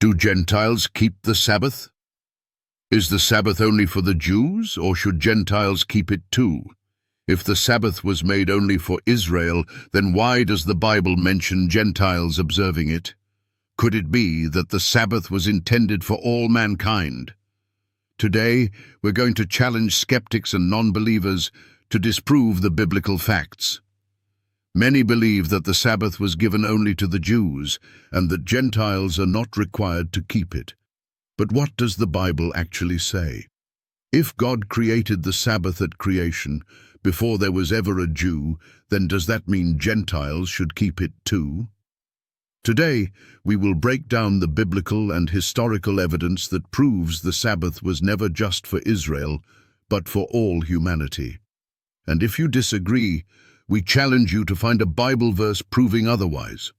Do Gentiles keep the Sabbath? Is the Sabbath only for the Jews, or should Gentiles keep it too? If the Sabbath was made only for Israel, then why does the Bible mention Gentiles observing it? Could it be that the Sabbath was intended for all mankind? Today, we're going to challenge skeptics and non-believers to disprove the biblical facts. Many believe that the Sabbath was given only to the Jews and that Gentiles are not required to keep it. But what does the Bible actually say? If God created the Sabbath at creation, before there was ever a Jew, then does that mean Gentiles should keep it too? Today, we will break down the biblical and historical evidence that proves the Sabbath was never just for Israel, but for all humanity. And if you disagree, we challenge you to find a Bible verse proving otherwise.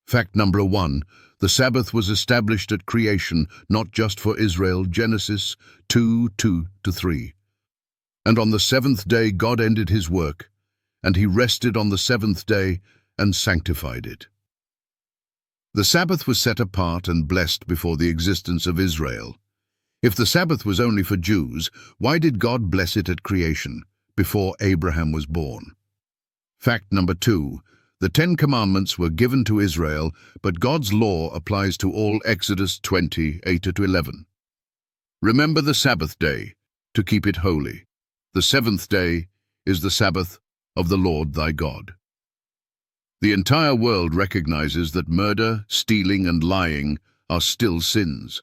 Fact number 1, the Sabbath was established at creation, not just for Israel. Genesis 2:2-3. And on the seventh day God ended his work, and he rested on the seventh day and sanctified it. The Sabbath was set apart and blessed before the existence of Israel. If the Sabbath was only for Jews, why did God bless it at creation, before Abraham was born? Fact number 2, the 10 Commandments were given to Israel, but God's law applies to all. Exodus 20:8-11. Remember the Sabbath day, to keep it holy. The seventh day is the Sabbath of the Lord thy God. The entire world recognizes that murder, stealing, and lying are still sins.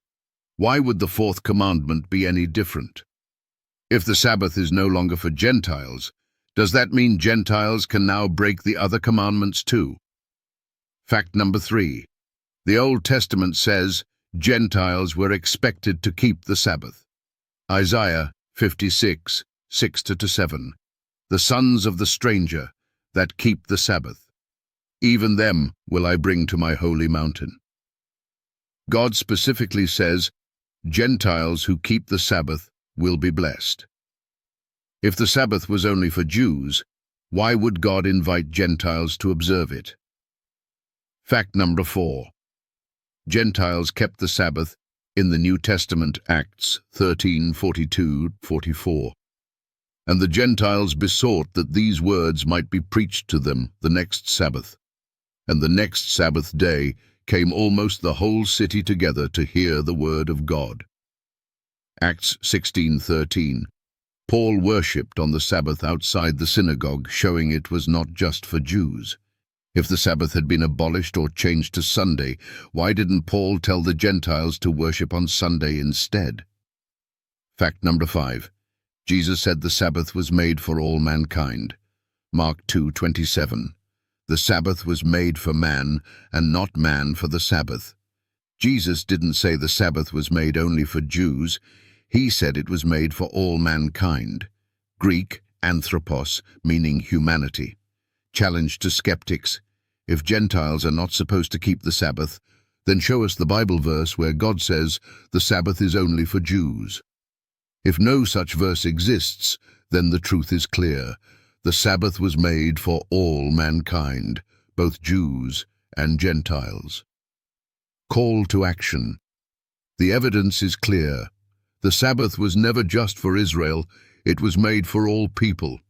Why would the fourth commandment be any different? If the Sabbath is no longer for Gentiles, does that mean Gentiles can now break the other commandments too? Fact number 3. The Old Testament says Gentiles were expected to keep the Sabbath. Isaiah 56:6-7. The sons of the stranger that keep the Sabbath, even them will I bring to my holy mountain. God specifically says Gentiles who keep the Sabbath will be blessed. If the Sabbath was only for Jews, why would God invite Gentiles to observe it? Fact number 4. Gentiles kept the Sabbath in the New Testament, Acts 13:42-44. And the Gentiles besought that these words might be preached to them the next Sabbath. And the next Sabbath day came almost the whole city together to hear the word of God. Acts 16:13. Paul worshipped on the Sabbath outside the synagogue, showing it was not just for Jews. If the Sabbath had been abolished or changed to Sunday, why didn't Paul tell the Gentiles to worship on Sunday instead? Fact number 5. Jesus said the Sabbath was made for all mankind. Mark 2:27. The Sabbath was made for man, and not man for the Sabbath. Jesus didn't say the Sabbath was made only for Jews. He said it was made for all mankind. Greek, anthropos, meaning humanity. Challenge to skeptics. If Gentiles are not supposed to keep the Sabbath, then show us the Bible verse where God says the Sabbath is only for Jews. If no such verse exists, then the truth is clear. The Sabbath was made for all mankind, both Jews and Gentiles. Call to action. The evidence is clear. The Sabbath was never just for Israel, it was made for all people.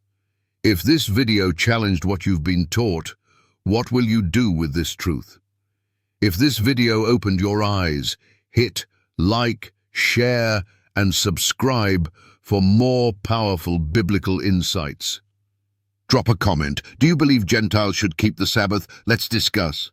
If this video challenged what you've been taught, what will you do with this truth? If this video opened your eyes, hit like, share, and subscribe for more powerful biblical insights. Drop a comment. Do you believe Gentiles should keep the Sabbath? Let's discuss.